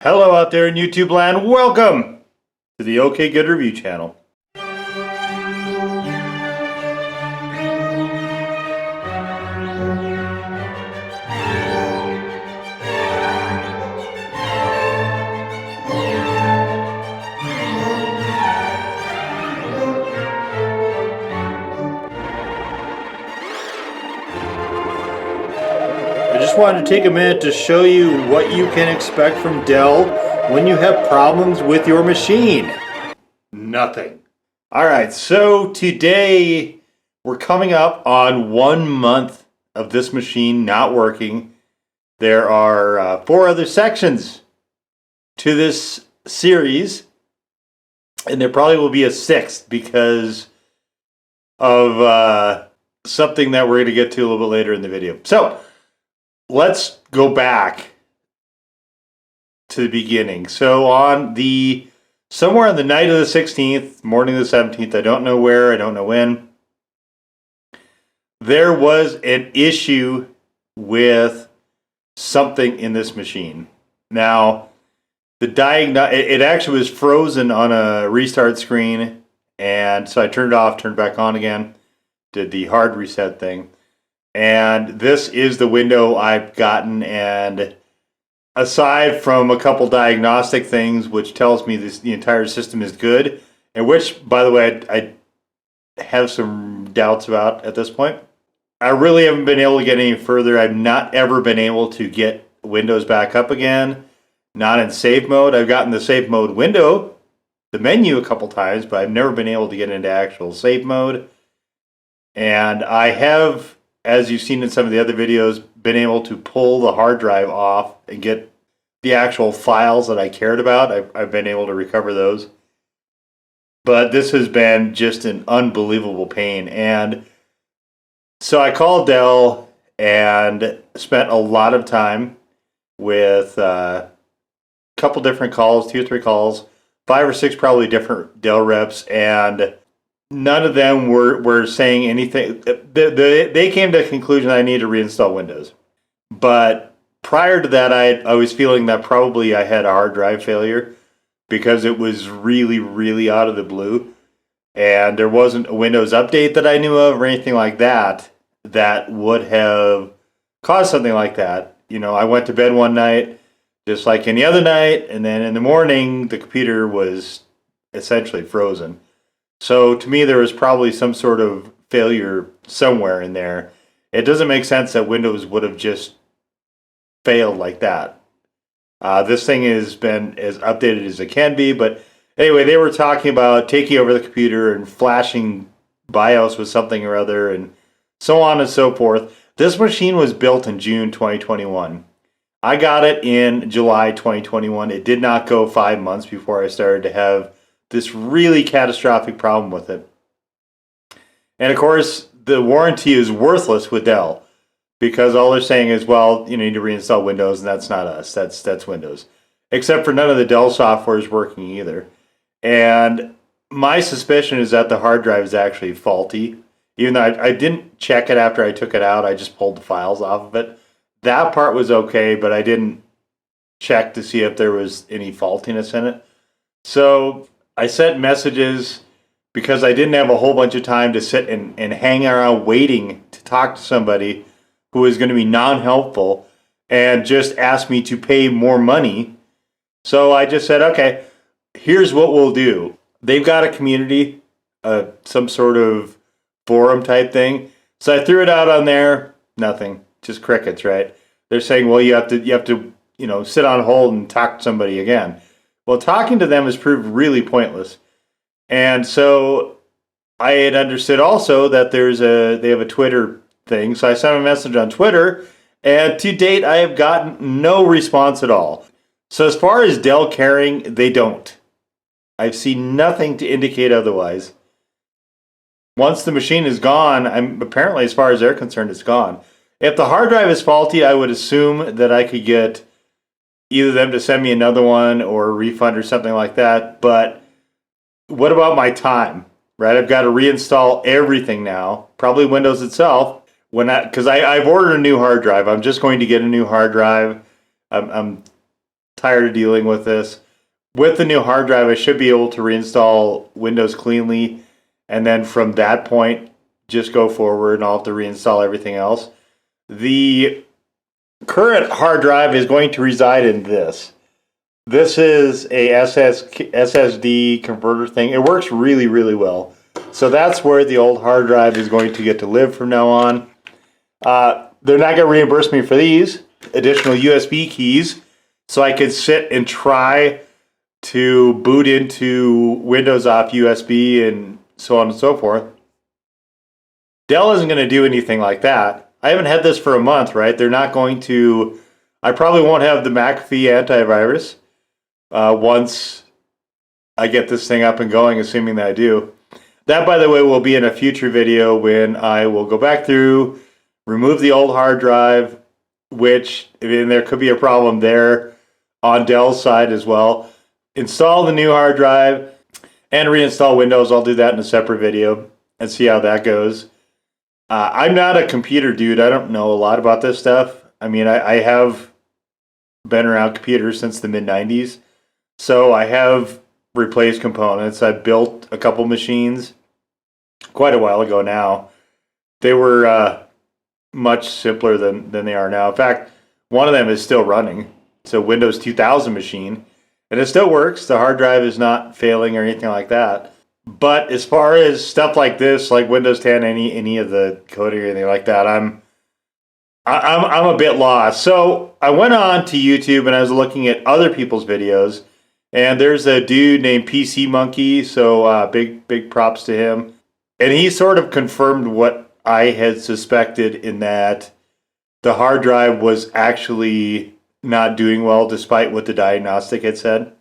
Hello out there in YouTube land, welcome to the OKGoodReview channel. I just wanted to take a minute to show you what you can expect from Dell when you have problems with your machine. Nothing. Alright, so today we're coming up on 1 month of this machine not working. There are 4 other sections to this series, and there probably will be a 6th because of something that we're going to get to a little bit later in the video. So let's go back to the beginning. So somewhere on the night of the 16th, morning of the 17th, I don't know where, I don't know when, there was an issue with something in this machine. Now, it actually was frozen on a restart screen, and so I turned it off, turned it back on again, did the hard reset thing. And this is the window I've gotten, and aside from a couple diagnostic things, which tells me the entire system is good, and which, by the way, I have some doubts about at this point. I really haven't been able to get any further. I've not ever been able to get Windows back up again, not in save mode. I've gotten the save mode window, the menu, a couple times, but I've never been able to get into actual save mode. And I have, as you've seen in some of the other videos, been able to pull the hard drive off and get the actual files that I cared about. I've been able to recover those. But this has been just an unbelievable pain. And so I called Dell and spent a lot of time with a couple different calls, 2 or 3 calls, 5 or 6 probably different Dell reps, and none of them were saying anything. They came to the conclusion that I need to reinstall Windows. But prior to that, I was feeling that probably I had a hard drive failure because it was really, really out of the blue. And there wasn't a Windows update that I knew of or anything like that that would have caused something like that. You know, I went to bed one night just like any other night, and then in the morning, the computer was essentially frozen. So to me, there was probably some sort of failure somewhere in there. It doesn't make sense that Windows would have just failed like that. This thing has been as updated as it can be, but anyway, they were talking about taking over the computer and flashing BIOS with something or other and so on and so forth. This machine was built in June 2021. I got it in July 2021. It did not go 5 months before I started to have this really catastrophic problem with it. And of course, the warranty is worthless with Dell because all they're saying is, well, you need to reinstall Windows, and that's not us. That's Windows. Except for none of the Dell software is working either. And my suspicion is that the hard drive is actually faulty. Even though I didn't check it after I took it out, I just pulled the files off of it. That part was okay, but I didn't check to see if there was any faultiness in it. So I sent messages because I didn't have a whole bunch of time to sit and hang around waiting to talk to somebody who was going to be non-helpful and just ask me to pay more money. So I just said, okay, here's what we'll do. They've got a community, some sort of forum type thing. So I threw it out on there, nothing, just crickets, right? They're saying, well, you have to, sit on hold and talk to somebody again. Well, talking to them has proved really pointless. And so I had understood also that they have a Twitter thing. So I sent a message on Twitter, and to date, I have gotten no response at all. So as far as Dell caring, they don't. I've seen nothing to indicate otherwise. Once the machine is gone, apparently, as far as they're concerned, it's gone. If the hard drive is faulty, I would assume that I could get either them to send me another one or a refund or something like that. But what about my time, right? I've got to reinstall everything now, probably Windows itself. Because I've ordered a new hard drive. I'm just going to get a new hard drive. I'm tired of dealing with this. With the new hard drive, I should be able to reinstall Windows cleanly, and then from that point, just go forward, and I'll have to reinstall everything else. The current hard drive is going to reside in this. This is a SSD converter thing. It works really, really well. So that's where the old hard drive is going to get to live from now on. They're not going to reimburse me for these additional USB keys, so I could sit and try to boot into Windows off USB and so on and so forth. Dell isn't going to do anything like that. I haven't had this for a month, right? They're not going to. I probably won't have the McAfee antivirus once I get this thing up and going, assuming that I do. That, by the way, will be in a future video when I will go back through, remove the old hard drive, which, I mean, there could be a problem there on Dell's side as well. Install the new hard drive and reinstall Windows. I'll do that in a separate video and see how that goes. I'm not a computer dude. I don't know a lot about this stuff. I mean, I have been around computers since the mid-90s, so I have replaced components. I built a couple machines quite a while ago now. They were much simpler than they are now. In fact, one of them is still running. It's a Windows 2000 machine, and it still works. The hard drive is not failing or anything like that. But as far as stuff like this, like Windows 10, any of the coding or anything like that, I'm a bit lost. So I went on to YouTube and I was looking at other people's videos, and there's a dude named PC Monkey. So big props to him. And he sort of confirmed what I had suspected, in that the hard drive was actually not doing well despite what the diagnostic had said.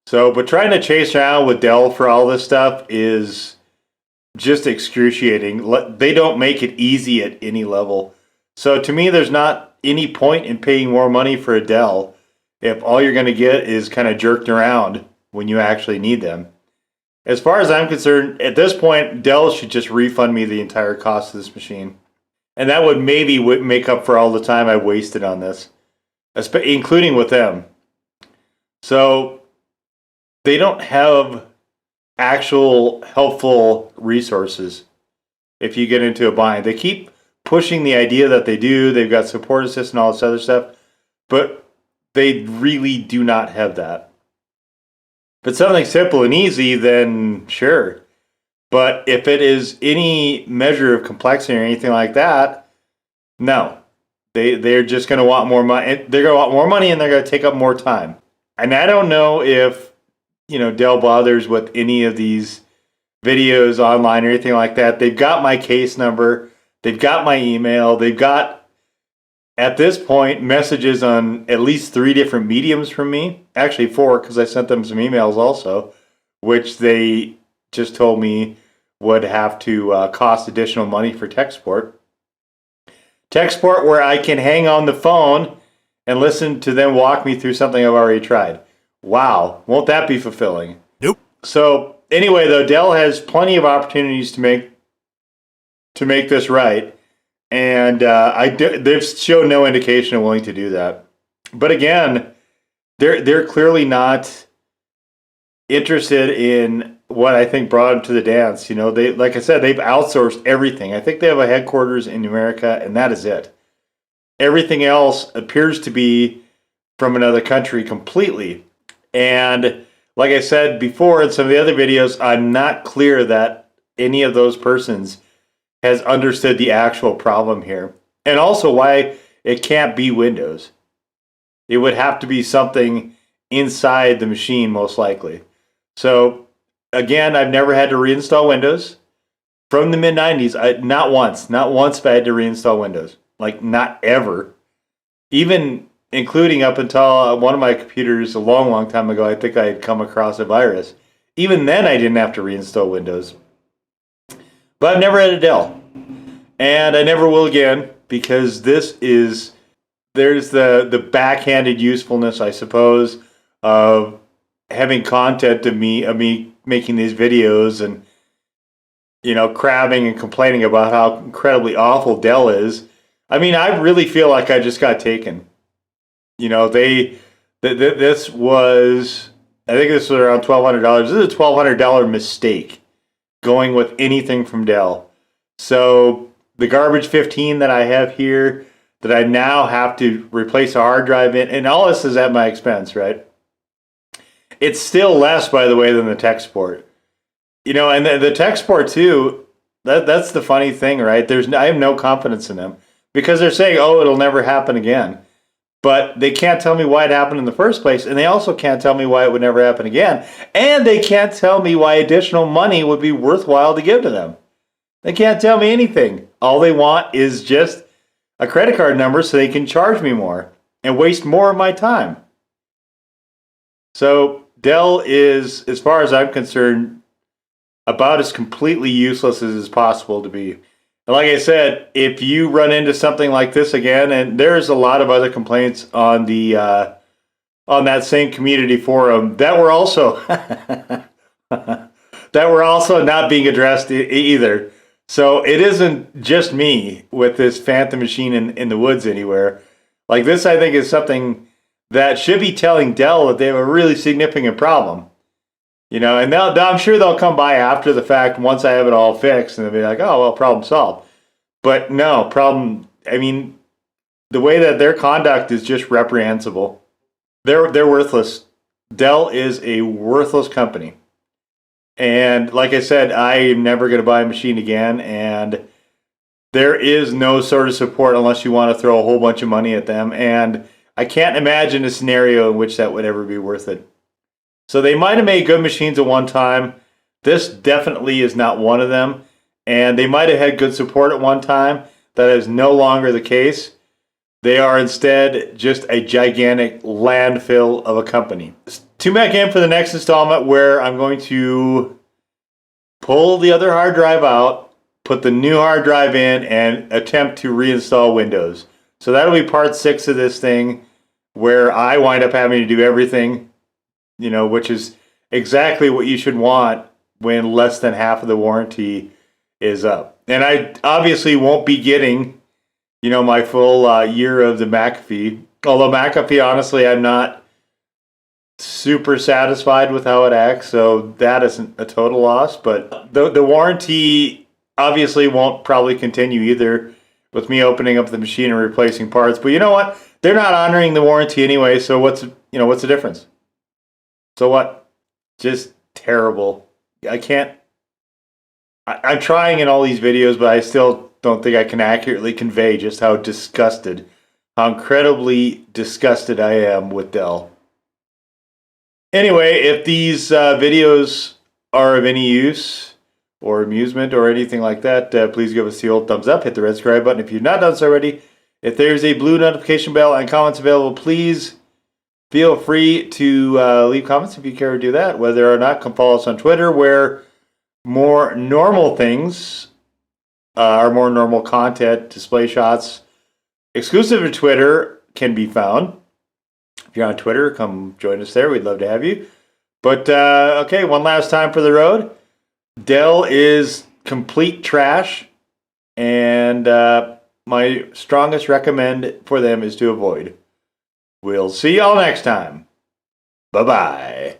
So, but trying to chase around with Dell for all this stuff is just excruciating. They don't make it easy at any level. So to me, there's not any point in paying more money for a Dell if all you're going to get is kind of jerked around when you actually need them. As far as I'm concerned, at this point, Dell should just refund me the entire cost of this machine. And that would maybe make up for all the time I wasted on this, including with them. So they don't have actual helpful resources if you get into a bind. They keep pushing the idea that they do. They've got support assist and all this other stuff, but they really do not have that. If it's something simple and easy, then sure. But if it is any measure of complexity or anything like that, no. They're just going to want more money. They're going to want more money, and they're going to take up more time. And I don't know if Dell bothers with any of these videos online or anything like that. They've got my case number. They've got my email. They've got, at this point, messages on at least 3 different mediums from me. Actually 4, because I sent them some emails also, which they just told me would have to cost additional money for tech support. Tech support where I can hang on the phone and listen to them walk me through something I've already tried. Wow, won't that be fulfilling? Nope. So anyway, though, Dell has plenty of opportunities to make this right, and they've shown no indication of willing to do that. But again, they're clearly not interested in what I think brought them to the dance. They, like I said, they've outsourced everything. I think they have a headquarters in America, and that is it. Everything else appears to be from another country completely. And like I said before in some of the other videos, I'm not clear that any of those persons has understood the actual problem here. And also why it can't be Windows. It would have to be something inside the machine, most likely. So again, I've never had to reinstall Windows. From the mid-90s, not once have I had to reinstall Windows. Like, not ever. Even including up until one of my computers a long time ago, I think I had come across a virus. Even then, I didn't have to reinstall Windows. But I've never had a Dell. And I never will again, because there's the backhanded usefulness, I suppose, of having content of me making these videos and, crabbing and complaining about how incredibly awful Dell is. I mean, I really feel like I just got taken. They This was, I think this was around $1,200. This is a $1,200 mistake going with anything from Dell. So the garbage 15 that I have here that I now have to replace a hard drive in, and all this is at my expense, right? It's still less, by the way, than the tech support. You know, and the tech support too, that's the funny thing, right? I have no confidence in them because they're saying, oh, it'll never happen again. But they can't tell me why it happened in the first place, and they also can't tell me why it would never happen again. And they can't tell me why additional money would be worthwhile to give to them. They can't tell me anything. All they want is just a credit card number so they can charge me more and waste more of my time. So Dell is, as far as I'm concerned, about as completely useless as it's possible to be. And like I said, if you run into something like this again, and there's a lot of other complaints on the on that same community forum that were also not being addressed either. So it isn't just me with this phantom machine in the woods anywhere. Like this, I think is something that should be telling Dell that they have a really significant problem. You know, and I'm sure they'll come by after the fact once I have it all fixed, and they'll be like, oh, well, problem solved. But no, I mean, the way that their conduct is just reprehensible. They're worthless. Dell is a worthless company. And like I said, I am never going to buy a machine again, and there is no sort of support unless you want to throw a whole bunch of money at them, and I can't imagine a scenario in which that would ever be worth it. So they might have made good machines at one time. This definitely is not one of them. And they might have had good support at one time. That is no longer the case. They are instead just a gigantic landfill of a company. Tune back in for the next installment where I'm going to pull the other hard drive out, put the new hard drive in, and attempt to reinstall Windows. So that'll be part 6 of this thing where I wind up having to do everything, you know, which is exactly what you should want when less than half of the warranty is up. And I obviously won't be getting, you know, my full year of the McAfee. Although McAfee, honestly, I'm not super satisfied with how it acts, so that isn't a total loss. But the warranty obviously won't probably continue either with me opening up the machine and replacing parts. But you know what? They're not honoring the warranty anyway, so what's the difference? So what? Just terrible. I'm trying in all these videos, but I still don't think I can accurately convey just how incredibly disgusted I am with Dell. Anyway, if these videos are of any use or amusement or anything like that, please give us the old thumbs up, hit the red subscribe button if you've not done so already. If there's a blue notification bell and comments available, please feel free to leave comments if you care to do that. Whether or not, come follow us on Twitter, where more normal things, our more normal content, display shots, exclusive to Twitter, can be found. If you're on Twitter, come join us there. We'd love to have you. But, okay, one last time for the road. Dell is complete trash, and my strongest recommend for them is to avoid. We'll see y'all next time. Bye-bye.